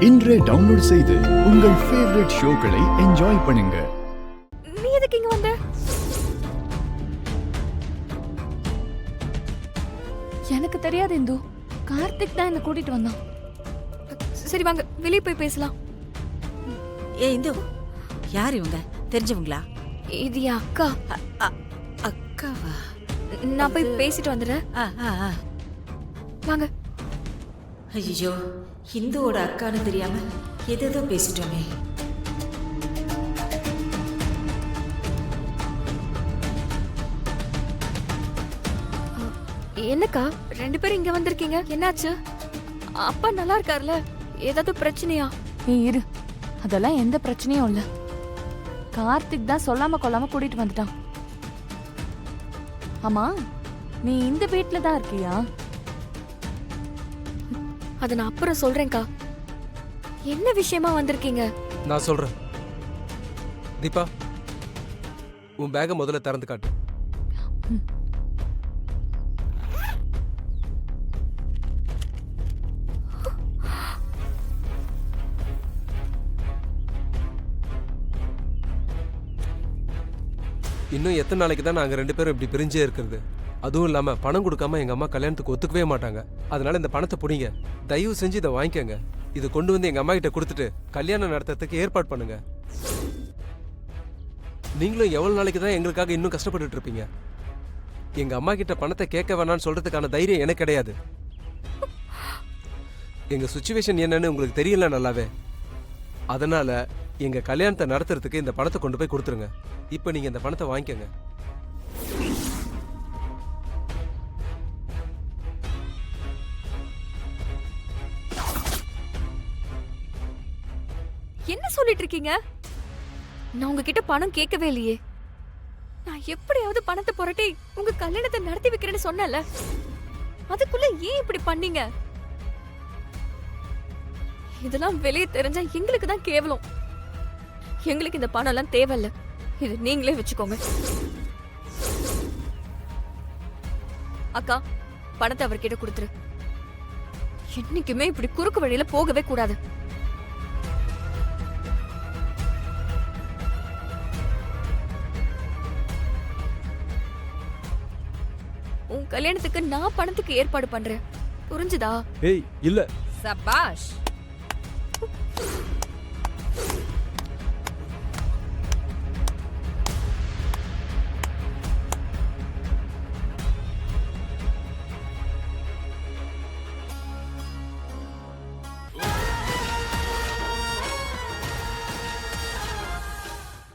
இன்றே டவுன்லோட் செய்து உங்கள் ஃபேவரட் ஷோக்களை என்ஜாய் பண்ணுங்க. நீ எதுக்கு இங்க வந்த? எனக்கு தெரியாது இந்து. கார்த்திக் தான் என்ன கூட்டிட்டு வந்தான். சரி வாங்க வெளியே போய் பேசலாம். இந்து, யார் இவங்க? தெரிஞ்சவங்களா? இது என் அக்கா. அக்காவா? நான் போய் பேசிட்டு வந்துடுறேன். வாங்க. ஐயோ, இந்துவோட அக்கான்னு தெரியாம எதோ பேசிட்டோமே. என்னக்கா ரெண்டு பேரும் இங்க வந்திருக்கீங்க? என்னாச்சு? அப்பா நல்லா இருக்காருல்ல? ஏதாவது பிரச்சனையா? நீ இரு, அதெல்லாம் எந்த பிரச்சனையும் இல்ல. கார்த்திக் தான் சொல்லாம கொள்ளாம கூட்டிட்டு வந்துட்டான். ஆமா, நீ இந்த வீட்ல தான் இருக்கியா? அத நான் அப்புறம் சொல்றேன்க்கா. என்ன விஷயமா வந்திருக்கீங்க? நான் சொல்றேன். தீபா, உன் பேக முதல்ல திறந்து காட்டு. இன்னும் எத்தனை நாளைக்கு தான் நாங்கள் ரெண்டு பேரும் இப்படி பிரிஞ்சே இருக்கிறது? அதுவும் இல்லாமல் பணம் கொடுக்காம எங்கள் அம்மா கல்யாணத்துக்கு ஒத்துக்கவே மாட்டாங்க. அதனால இந்த பணத்தை பிடிங்க, தயவு செஞ்சு இதை வாங்கிக்கோங்க. இதை கொண்டு வந்து எங்கள் அம்மா கிட்ட கொடுத்துட்டு கல்யாணம் நடத்துறதுக்கு ஏற்பாடு பண்ணுங்க. நீங்களும் எவ்வளோ நாளைக்கு தான் எங்களுக்காக இன்னும் கஷ்டப்பட்டுட்டு இருப்பீங்க? எங்கள் அம்மா கிட்ட பணத்தை கேட்க வேணான்னு சொல்றதுக்கான தைரியம் எனக்கு கிடையாது. எங்கள் சுச்சுவேஷன் என்னன்னு உங்களுக்கு தெரியல நல்லாவே. அதனால எங்கள் கல்யாணத்தை நடத்துறதுக்கு இந்த பணத்தை கொண்டு போய் கொடுத்துருங்க. இப்போ நீங்கள் இந்த பணத்தை வாங்கிக்கோங்க. என்ன சொல்லிட்டு இருக்கீங்க? நான் உங்ககிட்ட பணம் கேட்கவே இல்லையே. நான் எப்படியாவது பணத்தை புரட்டி உங்க கல்யாணத்தை நடத்தி வைக்கிறேன்னு சொன்னல, அதுக்குள்ள ஏன் இப்படி பண்ணீங்க? இதெல்லாம் வெளியே தெரிஞ்சா எங்களுக்கு தான் கேவலம். எங்களுக்கு இந்த பணம் எல்லாம் தேவையில்ல. இது நீங்களே வச்சுக்கோங்க. அக்கா, பணத்தை அவர்கிட்ட கொடுத்துரு. என்னைக்குமே இப்படி குறுக்கு வழியில போகவே கூடாது. உன் கல்யாணத்துக்கு நான் பணத்துக்கு ஏற்பாடு பண்றேன், புரிஞ்சுதா? ஏய் இல்ல. சபாஷ்.